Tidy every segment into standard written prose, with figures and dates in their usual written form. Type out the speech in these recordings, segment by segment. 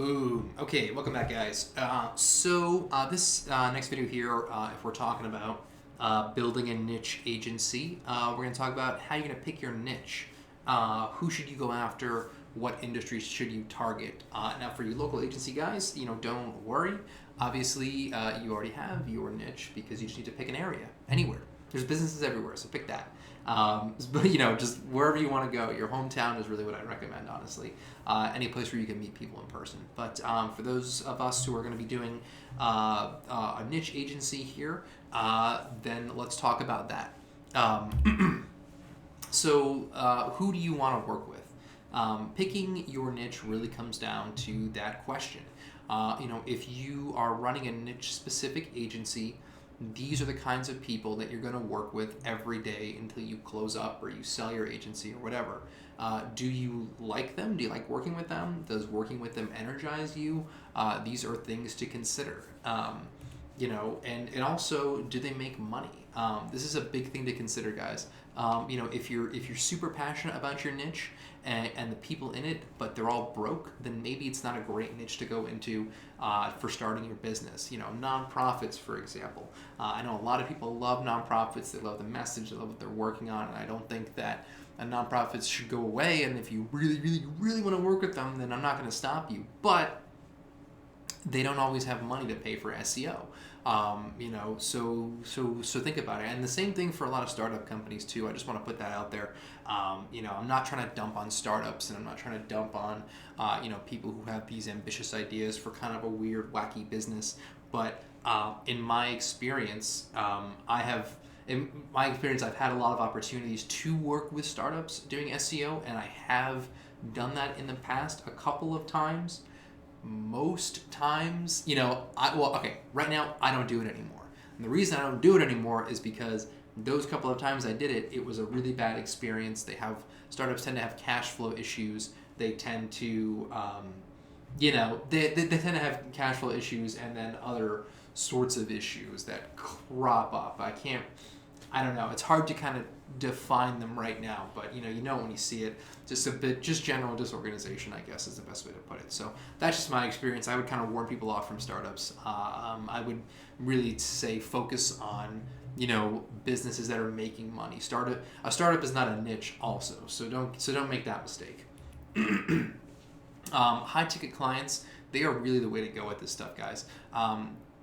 Boom. Okay, welcome back, guys. This next video here, if we're talking about building a niche agency, we're going to talk about how you're going to pick your niche. Who should you go after? What industries should you target? Now, for you local agency guys, don't worry. Obviously, you already have your niche because you just need to pick an area, anywhere. There's businesses everywhere, so pick that. But just wherever you want to go, your hometown is really what I recommend, honestly. Any place where you can meet people in person. But for those of us who are going to be doing a niche agency here, then let's talk about that. Who do you want to work with? Picking your niche really comes down to that question. If you are running a niche-specific agency, these are the kinds of people that you're going to work with every day until you close up or you sell your agency or whatever. Do you like them? Do you like working with them? Does working with them energize you? These are things to consider. And also, do they make money? This is a big thing to consider, guys. If you're super passionate about your niche and the people in it, but they're all broke, then maybe it's not a great niche to go into for starting your business. Nonprofits, for example. I know a lot of people love nonprofits. They love the message. They love what they're working on, and I don't think that nonprofits should go away. And if you really, really, really want to work with them, then I'm not going to stop you. But they don't always have money to pay for SEO. So think about it. And the same thing for a lot of startup companies too. I just want to put that out there. I'm not trying to dump on startups, and I'm not trying to dump on, people who have these ambitious ideas for kind of a weird, wacky business. But in my experience, I've had a lot of opportunities to work with startups doing SEO, and I have done that in the past a couple of times. Most times, right now I don't do it anymore. And the reason I don't do it anymore is because those couple of times I did it, it was a really bad experience. Startups tend to have cash flow issues. They tend to, they tend to have cash flow issues and then other sorts of issues that crop up. I don't know. It's hard to kind of define them right now, but when you see it. Just general disorganization, I guess, is the best way to put it. So that's just my experience. I would kind of warn people off from startups. I would really say focus on businesses that are making money. A startup is not a niche, also. So don't make that mistake. High ticket clients, they are really the way to go with this stuff, guys.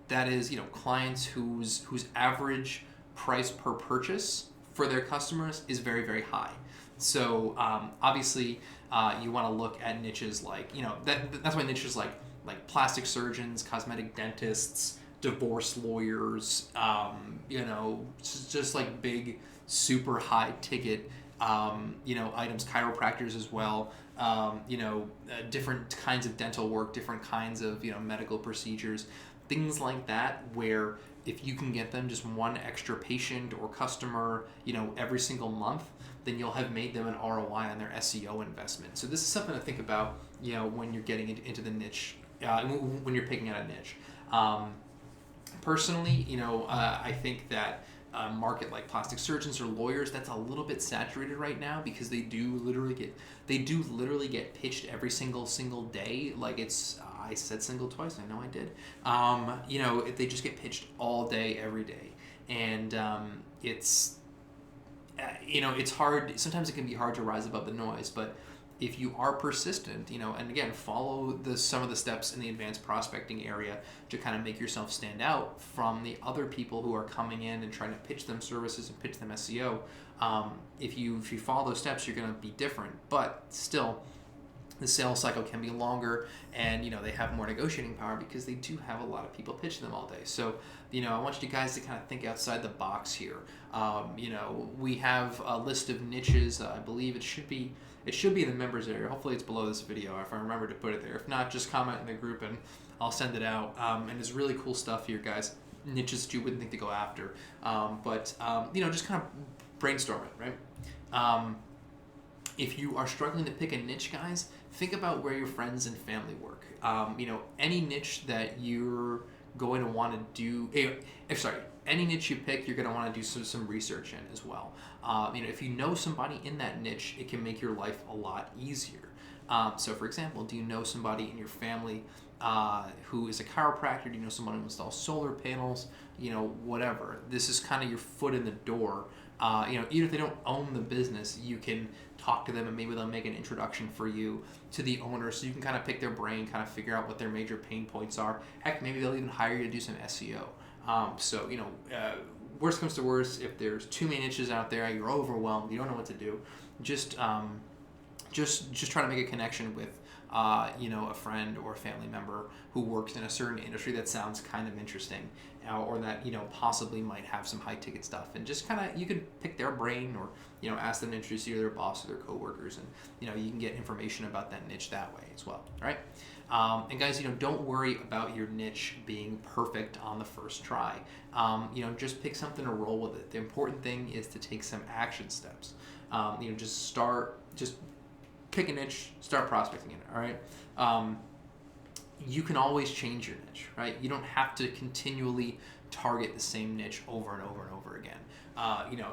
That is, clients whose average price per purchase for their customers is very, very high. So obviously you want to look at niches like, that's why niches like plastic surgeons, cosmetic dentists, divorce lawyers, just like big, super high ticket, items, chiropractors as well, different kinds of dental work, different kinds of, medical procedures, things like that, where if you can get them just one extra patient or customer, every single month, then you'll have made them an ROI on their SEO investment. So this is something to think about, when you're getting into the niche, when you're picking out a niche. Personally, I think that a market like plastic surgeons or lawyers, that's a little bit saturated right now because they do literally get pitched every single day. Like I said single twice. I know I did. They just get pitched all day, every day, and it's hard. Sometimes it can be hard to rise above the noise, but if you are persistent, and again, follow some of the steps in the advanced prospecting area to kind of make yourself stand out from the other people who are coming in and trying to pitch them services and pitch them SEO. If you follow those steps, you're going to be different, but still, the sales cycle can be longer, and they have more negotiating power because they do have a lot of people pitching them all day. So I want you guys to kind of think outside the box here. We have a list of niches. I believe it should be in the members area. Hopefully it's below this video if I remember to put it there. If not, just comment in the group and I'll send it out. And there's really cool stuff here, guys. Niches that you wouldn't think to go after. Just kind of brainstorm it, right? If you are struggling to pick a niche, guys, think about where your friends and family work. Any niche that you're going to want to do, any niche you pick, you're going to want to do some research in as well. If you know somebody in that niche, it can make your life a lot easier. So for example, do you know somebody in your family who is a chiropractor? Do you know someone who installs solar panels? Whatever. This is kind of your foot in the door. Even if they don't own the business, you can talk to them and maybe they'll make an introduction for you to the owner so you can kind of pick their brain, kind of figure out what their major pain points are. Heck, maybe they'll even hire you to do some SEO. Worst comes to worst, if there's too many niches out there, you're overwhelmed, you don't know what to do, just try to make a connection with a friend or a family member who works in a certain industry that sounds kind of interesting, or that possibly might have some high ticket stuff, and just kind of you can pick their brain, or ask them to introduce you to their boss or their coworkers, and you can get information about that niche that way as well, right? And guys, don't worry about your niche being perfect on the first try. Just pick something to roll with it. The important thing is to take some action steps. Just pick a niche, start prospecting in it, all right? You can always change your niche, right? You don't have to continually target the same niche over and over and over again.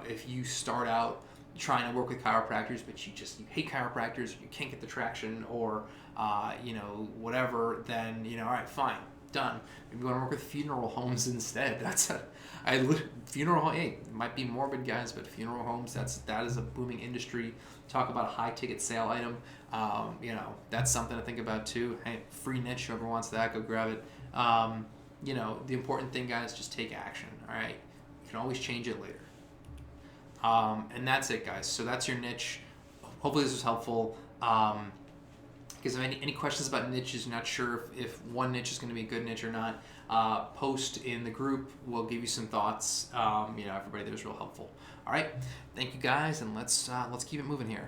If you start out trying to work with chiropractors, but you hate chiropractors, you can't get the traction, or whatever, then all right, fine, done. Maybe you want to work with funeral homes instead. Funeral home. Hey, it might be morbid, guys, but funeral homes, that is a booming industry. Talk about a high ticket sale item. That's something to think about too. Hey, free niche. Whoever wants that, go grab it. The important thing, guys, just take action. All right, you can always change it later. And that's it, guys. So that's your niche. Hopefully this was helpful. Because any questions about niches, you're not sure if one niche is going to be a good niche or not, post in the group. We'll give you some thoughts. Everybody there is real helpful. All right, thank you guys, and let's keep it moving here.